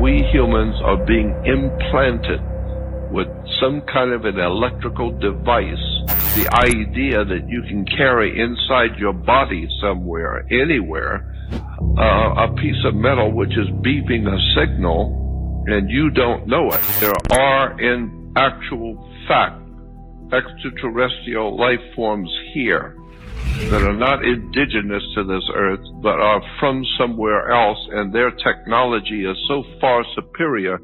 we humans are being implanted with some kind of an electrical device. The idea that you can carry inside your body somewhere, anywhere, a piece of metal which is beeping a signal, and you don't know it. There are, in actual fact, extraterrestrial life forms here that are not indigenous to this earth, but are from somewhere else, and their technology is so far superior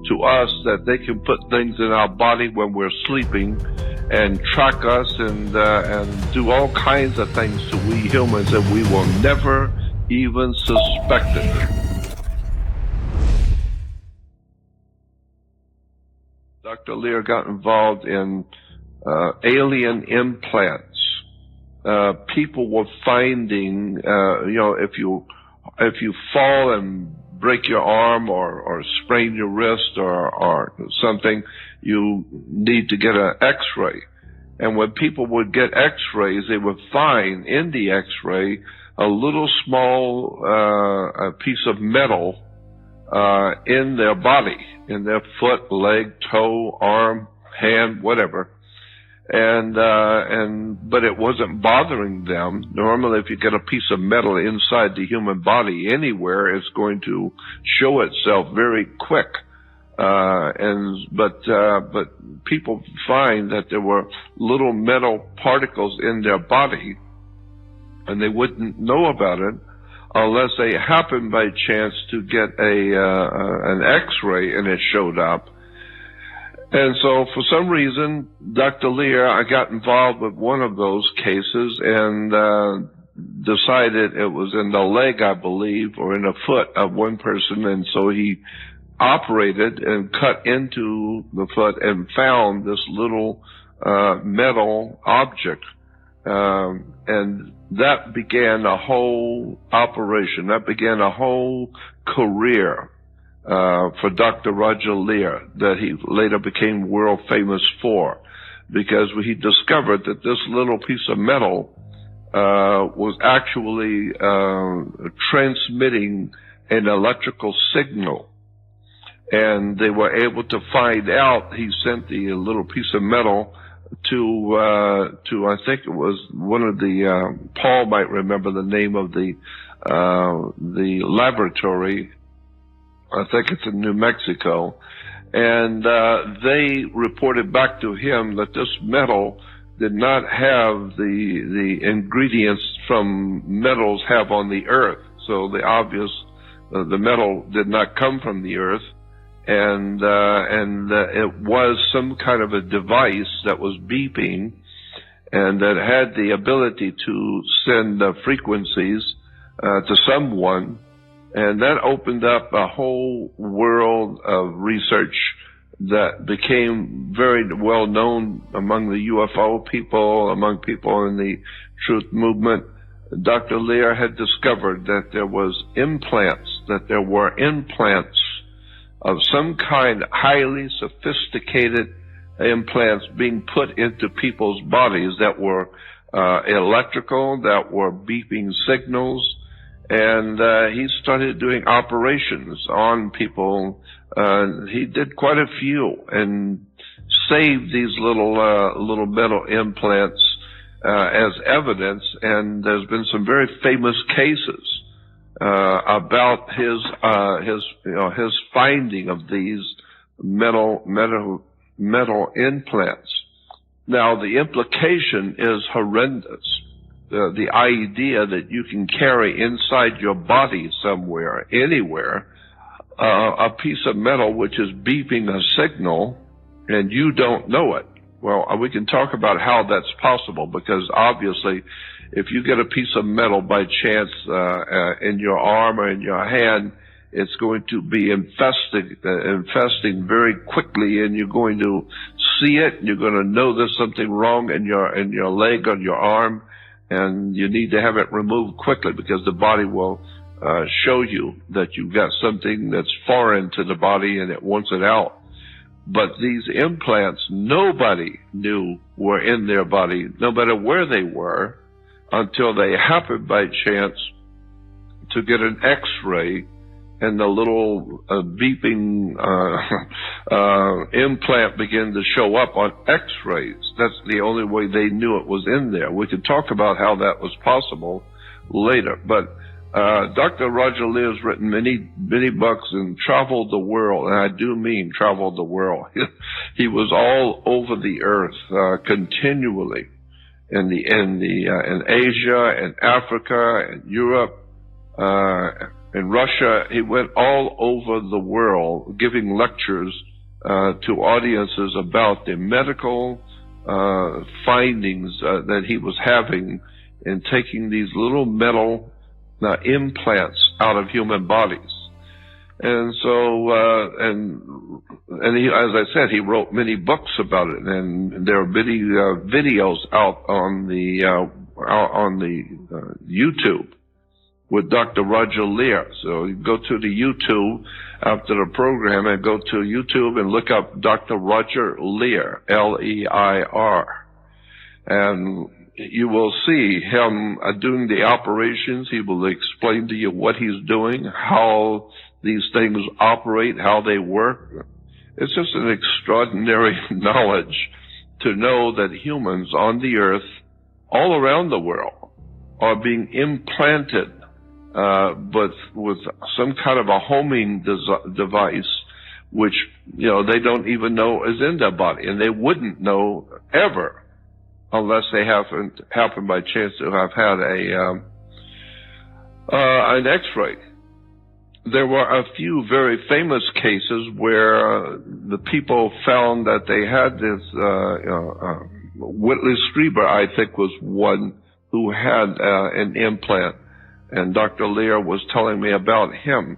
to us that they can put things in our body when we're sleeping and track us and do all kinds of things to we humans that we will never even suspect it. Dr. Leir got involved in alien implants. People were finding, if you fall and break your arm or sprain your wrist or something, you need to get an X-ray. And when people would get X-rays, they would find in the X-ray a little small piece of metal in their body, in their foot, leg, toe, arm, hand, whatever. But it wasn't bothering them. Normally, if you get a piece of metal inside the human body anywhere, it's going to show itself very quick. But people find that there were little metal particles in their body, and they wouldn't know about it unless they happened by chance to get an X-ray and it showed up. And so, for some reason, Dr. Leir, I got involved with one of those cases and decided it was in the leg, I believe, or in the foot of one person. And so he operated and cut into the foot and found this little metal object. And that began a whole operation. That began a whole career for Dr. Roger Leir that he later became world famous for, because he discovered that this little piece of metal was actually transmitting an electrical signal. And they were able to find out. He sent the little piece of metal to I think it was one of the Paul might remember the name of the laboratory. I think it's in New Mexico, and they reported back to him that this metal did not have the ingredients from metals have on the earth. So the metal did not come from the earth, and it was some kind of a device that was beeping, and that had the ability to send frequencies to someone. And that opened up a whole world of research that became very well known among the UFO people, among people in the truth movement. Dr. Leir had discovered that there were implants of some kind, highly sophisticated implants being put into people's bodies that were electrical, that were beeping signals. And he started doing operations on people. He did quite a few and saved these little metal implants as evidence. And there's been some very famous cases about his finding of these metal implants. Now, the implication is horrendous. The idea that you can carry inside your body somewhere, anywhere, a piece of metal which is beeping a signal, and you don't know it. Well, we can talk about how that's possible, because obviously, if you get a piece of metal by chance in your arm or in your hand, it's going to be infesting very quickly, and you're going to see it, and you're going to know there's something wrong in your leg or your arm. And you need to have it removed quickly, because the body will show you that you've got something that's foreign to the body and it wants it out. But these implants, nobody knew were in their body, no matter where they were, until they happened by chance to get an X-ray and the little beeping implant began to show up on X-rays. That's the only way they knew it was in there. We could talk about how that was possible later, but Dr. Roger Leir has written many books and traveled the world, and I do mean traveled the world. He was all over the earth continually, in Asia, and Africa, and Europe, in Russia. He went all over the world giving lectures to audiences about the medical findings that he was having in taking these little metal implants out of human bodies. And so, and he, as I said, he wrote many books about it, and there are many videos out on the YouTube with Dr. Roger Leir. So you go to the YouTube after the program and go to YouTube and look up Dr. Roger Leir, L-E-I-R, and you will see him doing the operations. He will explain to you what he's doing, how these things operate, how they work. It's just an extraordinary knowledge to know that humans on the earth, all around the world, are being implanted, but with some kind of a homing device, which, you know, they don't even know is in their body, and they wouldn't know ever, unless they happen by chance to have had an X-ray. There were a few very famous cases where the people found that they had this. Whitley Strieber, I think, was one who had an implant, and Dr. Leir was telling me about him.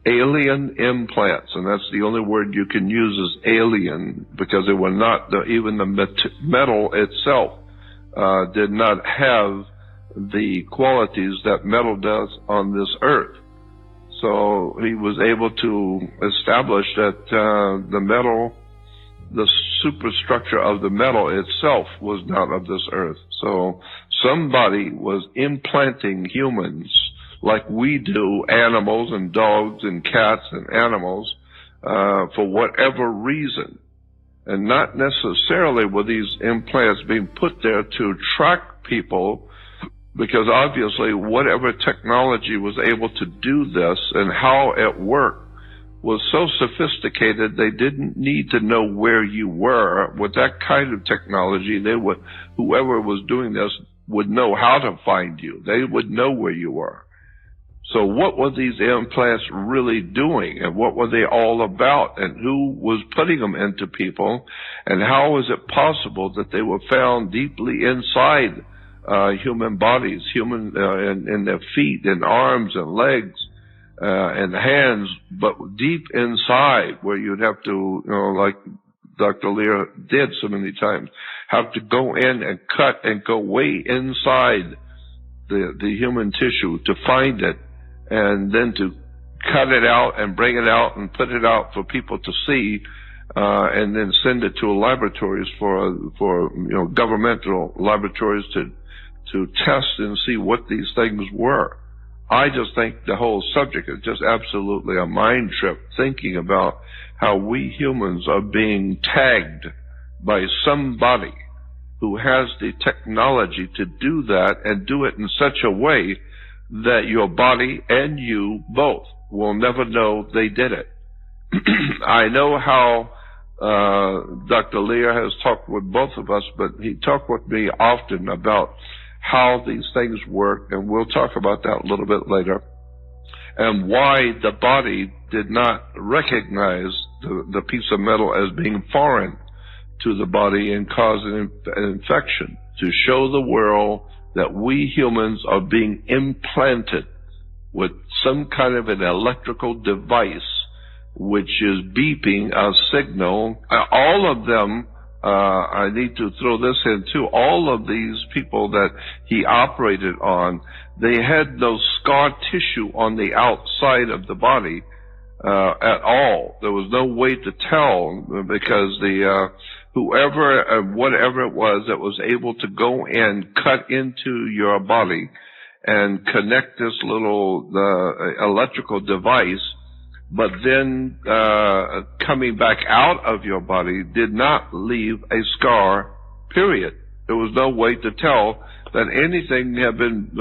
Alien implants, and that's the only word you can use, is alien, because it was not even the metal itself did not have the qualities that metal does on this earth. So he was able to establish that the metal, the superstructure of the metal itself, was not of this earth. So somebody was implanting humans like we do, animals and dogs and cats and animals, for whatever reason. And not necessarily were these implants being put there to track people, because obviously whatever technology was able to do this and how it worked was so sophisticated they didn't need to know where you were. With that kind of technology, whoever was doing this would know how to find you. They would know where you were. So what were these implants really doing, and what were they all about, and who was putting them into people, and how was it possible that they were found deeply inside human bodies, in their feet and arms and legs and hands, but deep inside, where you'd have to, like Dr. Leir did so many times, have to go in and cut and go way inside the human tissue to find it, and then to cut it out and bring it out and put it out for people to see, and then send it to laboratories for governmental laboratories to test and see what these things were. I just think the whole subject is just absolutely a mind trip, thinking about how we humans are being tagged by somebody who has the technology to do that, and do it in such a way that your body and you both will never know they did it. I know how Dr. Leir has talked with both of us, but he talked with me often about how these things work, and we'll talk about that a little bit later, and why the body did not recognize the piece of metal as being foreign to the body and cause an infection, to show the world that we humans are being implanted with some kind of an electrical device which is beeping a signal. All of them, I need to throw this in too, all of these people that he operated on, they had no scar tissue on the outside of the body at all. There was no way to tell, because whoever, whatever it was that was able to go and cut into your body and connect this little electrical device, but then coming back out of your body did not leave a scar, period. There was no way to tell that anything had been,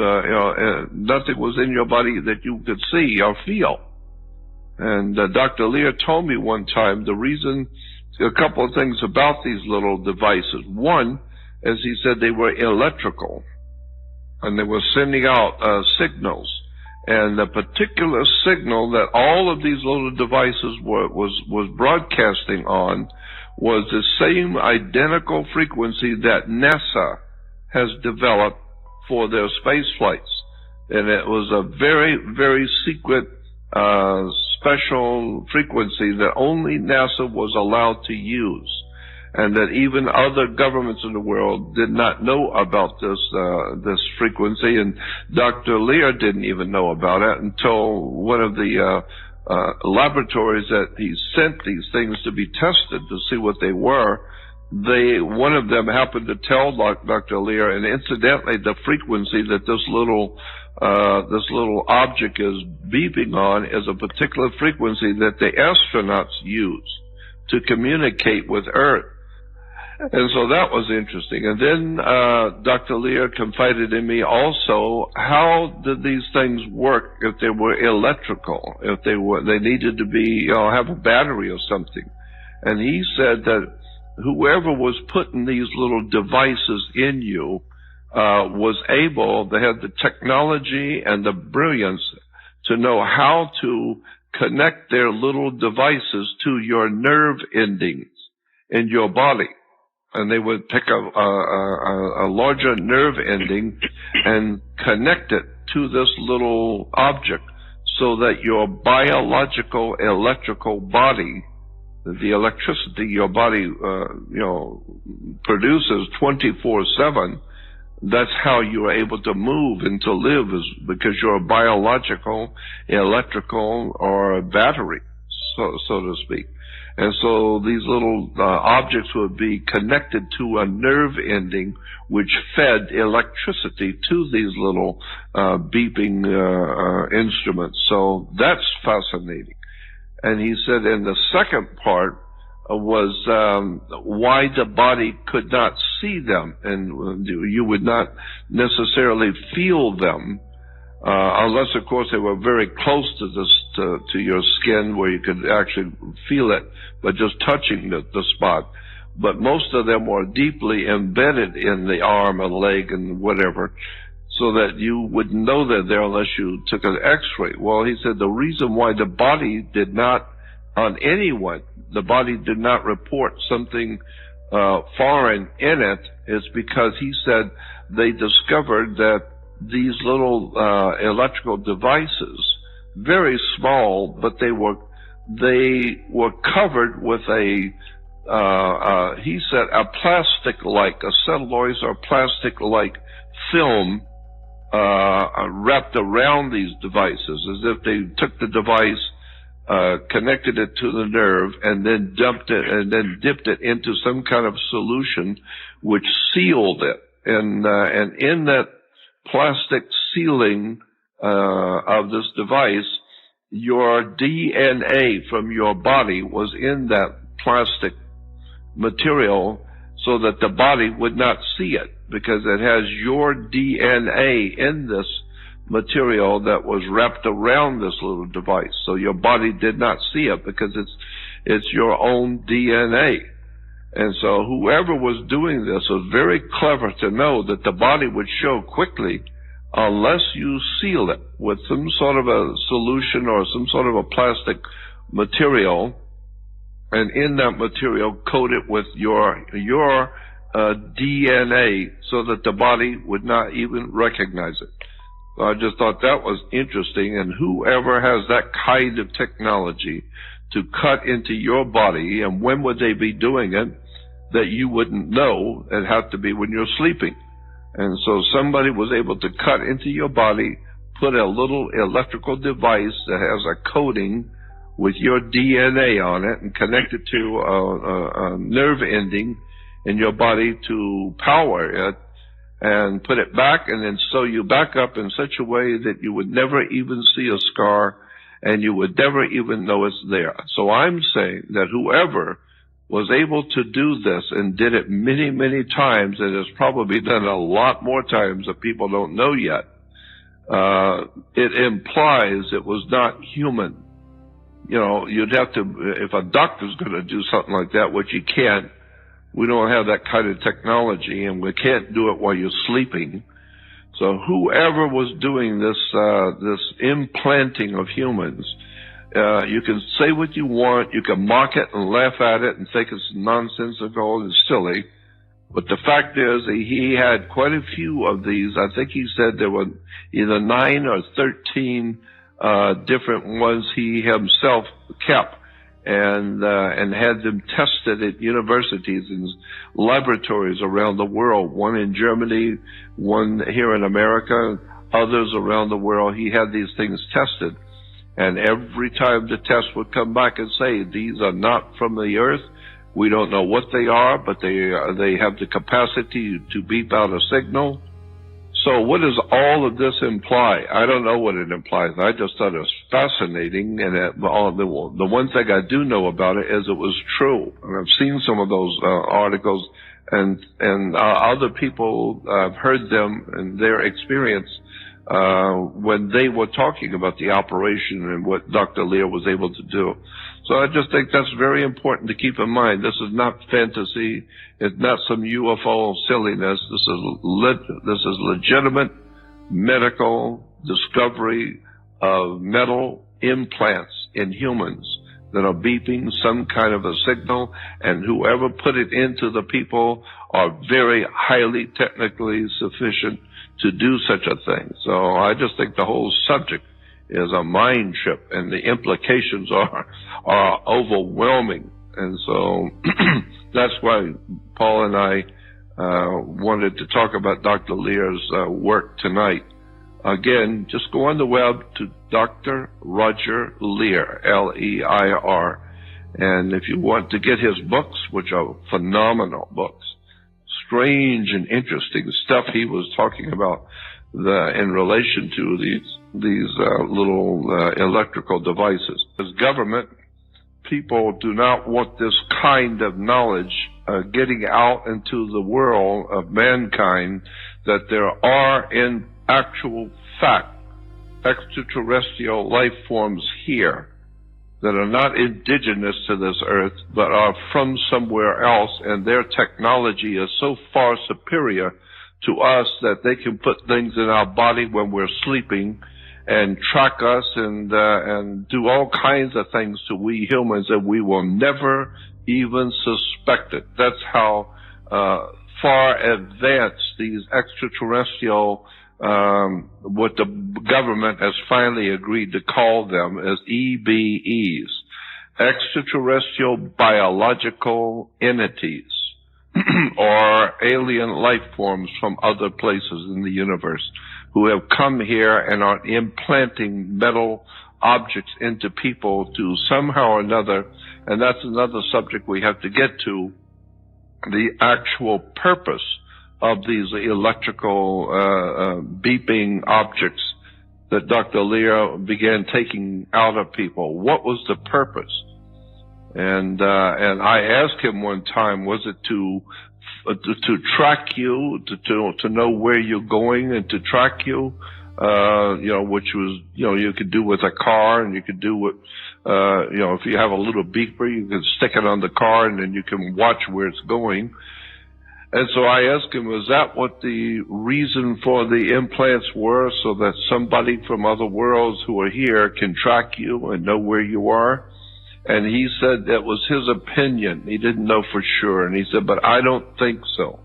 nothing was in your body that you could see or feel. And Dr. Leir told me one time the reason, a couple of things about these little devices. One, as he said, they were electrical, and they were sending out signals. And the particular signal that all of these little devices was broadcasting on was the same identical frequency that NASA has developed for their space flights. And it was a very, very secret, special frequency that only NASA was allowed to use, and that even other governments in the world did not know about this frequency, and Dr. Leir didn't even know about it until one of the laboratories that he sent these things to be tested to see what they were, one of them happened to tell Dr. Leir, and incidentally, the frequency that this little object is beeping on is a particular frequency that the astronauts use to communicate with Earth. And so that was interesting. And then Dr. Leir confided in me also, how did these things work if they were electrical, if they needed to be, have a battery or something. And he said that whoever was putting these little devices in you was able, they had the technology and the brilliance to know how to connect their little devices to your nerve endings in your body. And they would pick a larger nerve ending and connect it to this little object so that your biological electrical body, the electricity your body, produces 24/7, that's how you are able to move and to live, is because you're a biological, electrical, or a battery, so to speak. And so these little objects would be connected to a nerve ending which fed electricity to these little beeping instruments. So that's fascinating. And he said, in the second part was why the body could not see them, and you would not necessarily feel them, unless, of course, they were very close to your skin where you could actually feel it, but just touching the spot. But most of them were deeply embedded in the arm and leg and whatever, so that you wouldn't know they're there unless you took an x-ray. Well, he said the reason why the body did not, on anyone, the body did not report something foreign in it is because he said they discovered that these little electrical devices, very small, but they were covered with he said a plastic-like, a cellulose or plastic-like film wrapped around these devices, as if they took the device, connected it to the nerve, and then dumped it, and then dipped it into some kind of solution which sealed it. And in that plastic sealing of this device, your DNA from your body was in that plastic material so that the body would not see it, because it has your DNA in this material that was wrapped around this little device. So your body did not see it because it's your own DNA. And so whoever was doing this was very clever to know that the body would show quickly unless you seal it with some sort of a solution or some sort of a plastic material, and in that material coat it with your DNA so that the body would not even recognize it. So I just thought that was interesting, and whoever has that kind of technology to cut into your body, and when would they be doing it that you wouldn't know? It had to be when you're sleeping. And so somebody was able to cut into your body, put a little electrical device that has a coating with your DNA on it, and connect it to a nerve ending in your body to power it. and put it back, and then sew you back up in such a way that you would never even see a scar, and you would never even know it's there. So I'm saying that whoever was able to do this and did it many, many times, and has probably done a lot more times that people don't know yet, it implies it was not human. You know, you'd have to, if a doctor's going to do something like that, which you can't, we don't have that kind of technology, and we can't do it while you're sleeping. So whoever was doing this, this implanting of humans, you can say what you want, you can mock it and laugh at it and think it's nonsensical and silly, but the fact is he had quite a few of these. I think he said there were either 9 or 13 different ones he himself kept, and had them tested at universities and laboratories around the world, one in Germany, one here in America, others around the world. He had these things tested, and every time the test would come back and say, these are not from the earth, we don't know what they are, but they have the capacity to beep out a signal. So what does all of this imply? I don't know what it implies. I just thought it was fascinating, and the one thing I do know about it is it was true. And I've seen some of those articles, and other people, I've heard them and their experience when they were talking about the operation and what Dr. Leir was able to do. So I just think that's very important to keep in mind. This is not fantasy. It's not some UFO silliness. This is legitimate medical discovery of metal implants in humans that are beeping some kind of a signal, and whoever put it into the people are very highly technically sufficient to do such a thing. So I just think the whole subject is a mind trip, and the implications are overwhelming. And so that's why Paul and I wanted to talk about Dr. Leir's work tonight. Again, just go on the web to Dr. Roger Leir, L-E-I-R, and if you want to get his books, which are phenomenal books, strange and interesting stuff he was talking about in relation to these little electrical devices. As government, people do not want this kind of knowledge getting out into the world of mankind, that there are in actual fact extraterrestrial life forms here that are not indigenous to this earth, but are from somewhere else, and their technology is so far superior to us that they can put things in our body when we're sleeping and track us and do all kinds of things to we humans that we will never even suspect it. That's how far advanced these extraterrestrial, what the government has finally agreed to call them as EBEs, extraterrestrial biological entities, or alien life forms from other places in the universe who have come here and are implanting metal objects into people to somehow or another, and that's another subject we have to get to, the actual purpose of these electrical beeping objects that Dr. Leir began taking out of people. What was the purpose? And I asked him one time, was it to track you, to know where you're going and to track you, which was, you could do with a car, and you could do with, if you have a little beeper, you can stick it on the car and then you can watch where it's going. And so I asked him, was that what the reason for the implants were, so that somebody from other worlds who are here can track you and know where you are? And he said that was his opinion. He didn't know for sure. And he said, but I don't think so,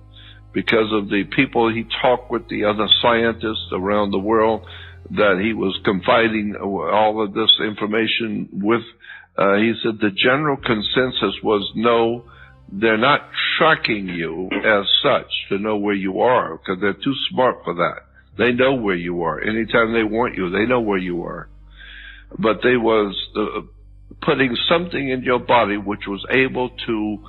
because of the people he talked with, the other scientists around the world that he was confiding all of this information with. He said the general consensus was, no, they're not tracking you as such to know where you are, because they're too smart for that. They know where you are. Anytime they want you, they know where you are. But they was putting something in your body which was able to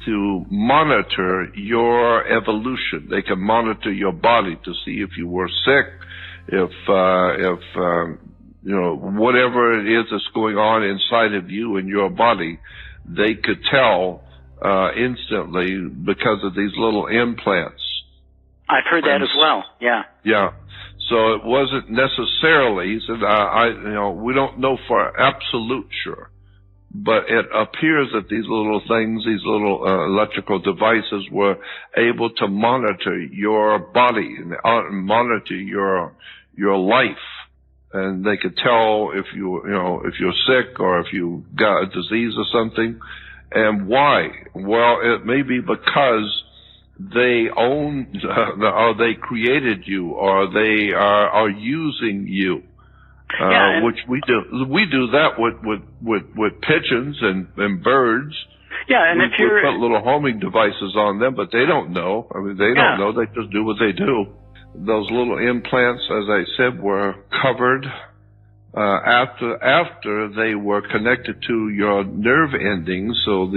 to monitor your evolution. They can monitor your body to see if you were sick, if whatever it is that's going on inside of you and your body, they could tell instantly because of these little implants. I've heard that as well. Yeah. Yeah. So it wasn't necessarily, we don't know for absolute sure, but it appears that these little things, these little electrical devices were able to monitor your body and monitor your life. And they could tell if if you're sick or if you got a disease or something. And why? Well, it may be because they own, or they created you, or they are using you, which we do. We do that with pigeons and birds. Yeah, and we if you're put little homing devices on them, but they don't know. I mean, they don't know. They just do what they do. Those little implants, as I said, were covered after they were connected to your nerve endings. So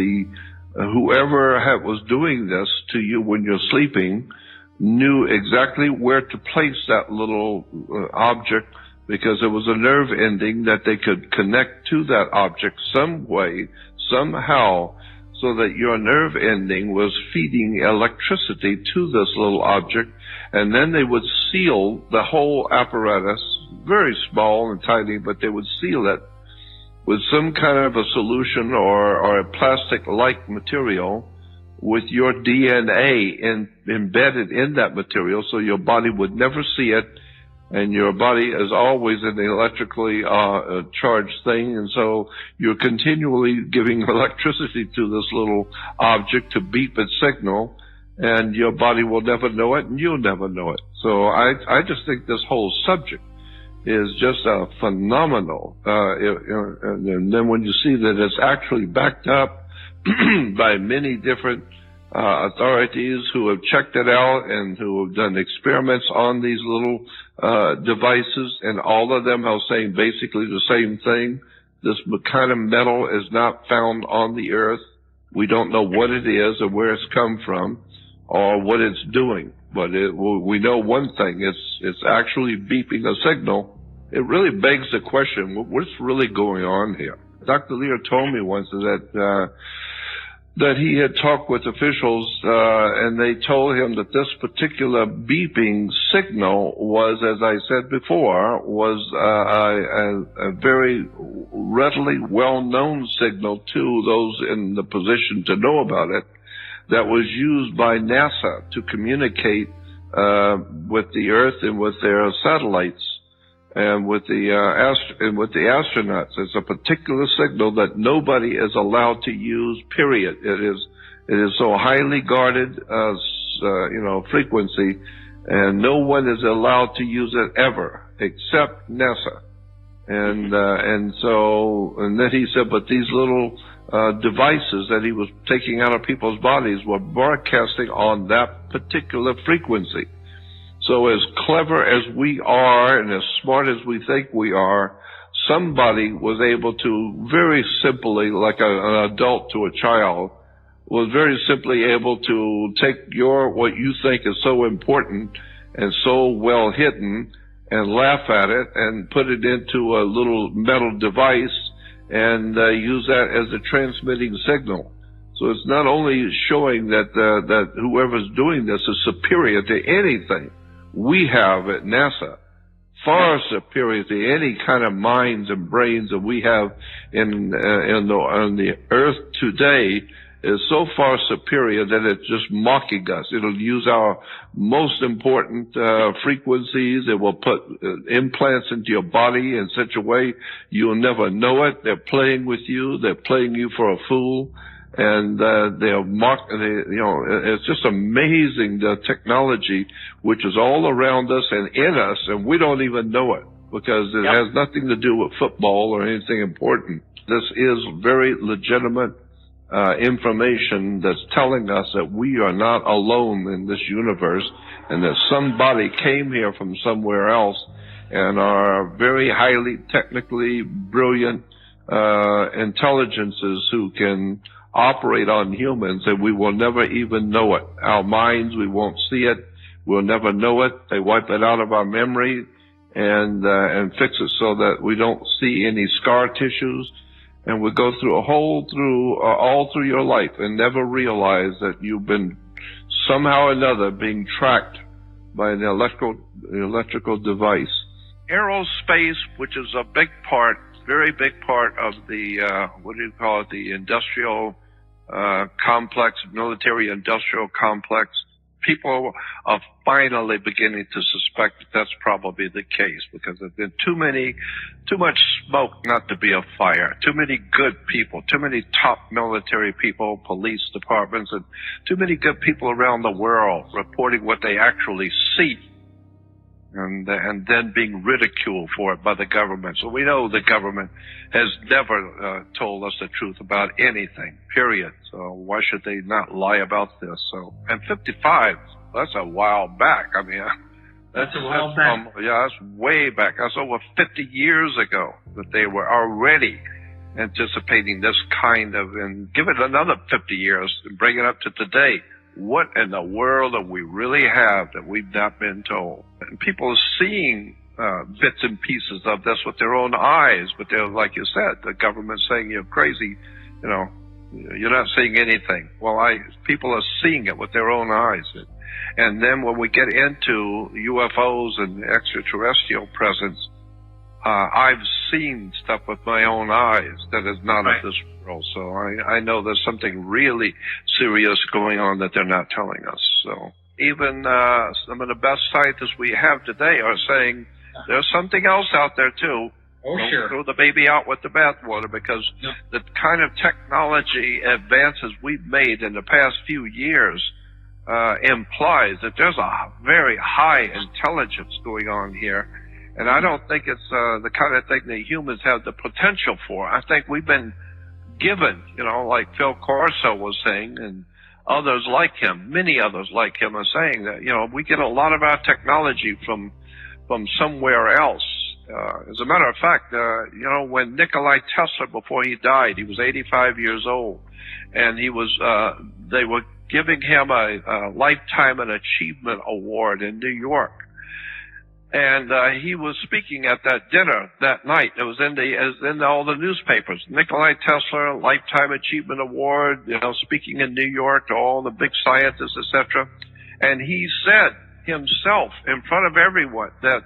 whoever was doing this to you when you're sleeping knew exactly where to place that little object, because it was a nerve ending that they could connect to that object some way, somehow, so that your nerve ending was feeding electricity to this little object, and then they would seal the whole apparatus, very small and tiny, but they would seal it with some kind of a solution or a plastic-like material with your DNA embedded in that material, so your body would never see it, and your body is always an electrically charged thing, and so you're continually giving electricity to this little object to beep its signal, and your body will never know it, and you'll never know it. So I just think this whole subject is just phenomenal. And then when you see that it's actually backed up by many different authorities who have checked it out and who have done experiments on these little devices, and all of them are saying basically the same thing. This kind of metal is not found on the earth. We don't know what it is or where it's come from or what it's doing. But we know one thing, it's actually beeping a signal. It really begs the question, what's really going on here? Dr. Leir told me once that he had talked with officials, and they told him that this particular beeping signal was, as I said before, was a very readily well-known signal to those in the position to know about it, that was used by NASA to communicate with the Earth and with their satellites and with the astronauts. It's a particular signal that nobody is allowed to use, period. It is so highly guarded frequency, and no one is allowed to use it ever except NASA. And then he said, but these little devices that he was taking out of people's bodies were broadcasting on that particular frequency. So as clever as we are and as smart as we think we are, somebody was able to very simply, like an adult to a child, was very simply able to take what you think is so important and so well hidden and laugh at it and put it into a little metal device and use that as a transmitting signal. So it's not only showing that whoever's doing this is superior to anything we have at NASA, far superior to any kind of minds and brains that we have on the Earth today, is so far superior that it's just mocking us. It'll use our most important frequencies. It will put implants into your body in such a way you'll never know it. They're playing with you. They're playing you for a fool. And it's just amazing, the technology which is all around us and in us, and we don't even know it because it has nothing to do with football or anything important. This is very legitimate information that's telling us that we are not alone in this universe, and that somebody came here from somewhere else and are very highly technically brilliant intelligences who can operate on humans, and we will never even know it. Our minds, we won't see it. We'll never know it. They wipe it out of our memory and fix it so that we don't see any scar tissues. And we go through all through your life and never realize that you've been somehow or another being tracked by an electrical device. Aerospace, which is a big part, very big part of the, the industrial complex, military industrial complex. People are finally beginning to suspect that that's probably the case, because there's been too much smoke not to be a fire, too many good people, too many top military people, police departments, and too many good people around the world reporting what they actually see, and then being ridiculed for it by the government. So we know the government has never told us the truth about anything, period. So why should they not lie about this? So, and 55, that's a while back. I mean, that's a while back. Yeah, that's way back. That's over 50 years ago that they were already anticipating this kind of, and give it another 50 years and bring it up to today. What in the world do we really have that we've not been told? And people are seeing bits and pieces of this with their own eyes, but they're, like you said, the government's saying you're crazy, you're not seeing anything. Well, people are seeing it with their own eyes. And then when we get into UFOs and extraterrestrial presence, I've seen stuff with my own eyes that is not of this world. So I know there's something really serious going on that they're not telling us. So even some of the best scientists we have today are saying there's something else out there too. Oh, Don't sure. throw the baby out with the bathwater, because the kind of technology advances we've made in the past few years implies that there's a very high intelligence going on here. And I don't think it's the kind of thing that humans have the potential for. I think we've been given, like Phil Corso was saying, and others like him, many others like him are saying that, we get a lot of our technology from somewhere else. As a matter of fact, when Nikola Tesla, before he died, he was 85 years old, and he was, they were giving him a Lifetime and Achievement Award in New York. And he was speaking at that dinner that night. It was in all the newspapers. Nikola Tesla, Lifetime Achievement Award, speaking in New York to all the big scientists, etc. And he said himself in front of everyone that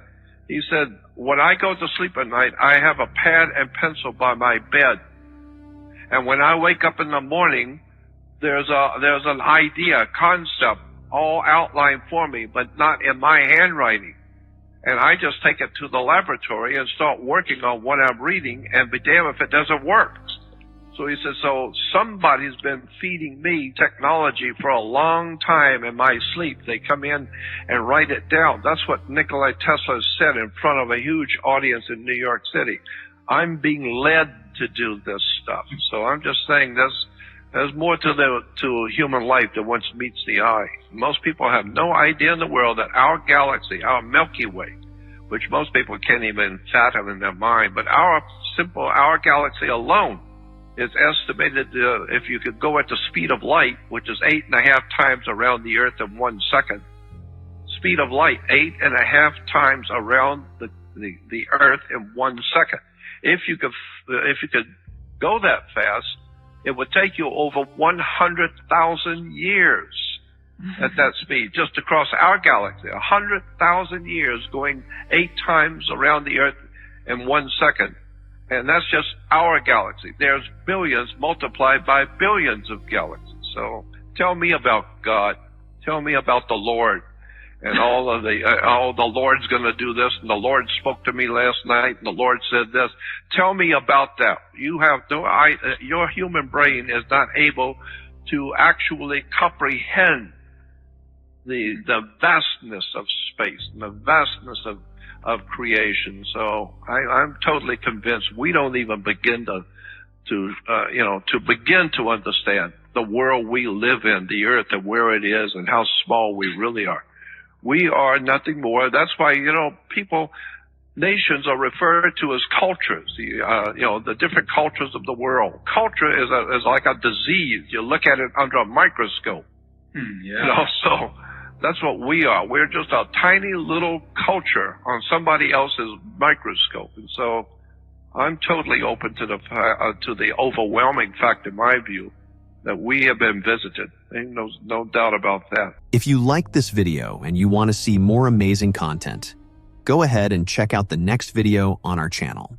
he said, when I go to sleep at night, I have a pad and pencil by my bed. And when I wake up in the morning, there's an idea, a concept, all outlined for me, but not in my handwriting. And I just take it to the laboratory and start working on what I'm reading, and be damned if it doesn't work. So he says, so somebody's been feeding me technology for a long time in my sleep. They come in and write it down. That's what Nikola Tesla said in front of a huge audience in New York City. I'm being led to do this stuff. So I'm just saying there's more to human life than what meets the eye. Most people have no idea in the world that our galaxy, our Milky Way, which most people can't even fathom in their mind, but our galaxy alone is estimated if you could go at the speed of light, which is 8.5 times around the Earth in 1 second. Speed of light, 8.5 times around the Earth in 1 second. If you could go that fast, it would take you over 100,000 years at that speed, just across our galaxy. 100,000 years going 8 times around the Earth in 1 second. And that's just our galaxy. There's billions multiplied by billions of galaxies. So tell me about God. Tell me about the Lord. And all the Lord's going to do this, and the Lord spoke to me last night, and the Lord said this. Tell me about that. You have your human brain is not able to actually comprehend the vastness of space and the vastness of creation. So I'm totally convinced we don't even begin to begin to understand the world we live in, the Earth and where it is, and how small we really are. We are nothing more. That's why, people, nations are referred to as cultures, the different cultures of the world. Culture is like a disease. You look at it under a microscope. So that's what we are. We're just a tiny little culture on somebody else's microscope. And so I'm totally open to the overwhelming fact, in my view, that we have been visited. Ain't no doubt about that. If you like this video and you want to see more amazing content, go ahead and check out the next video on our channel.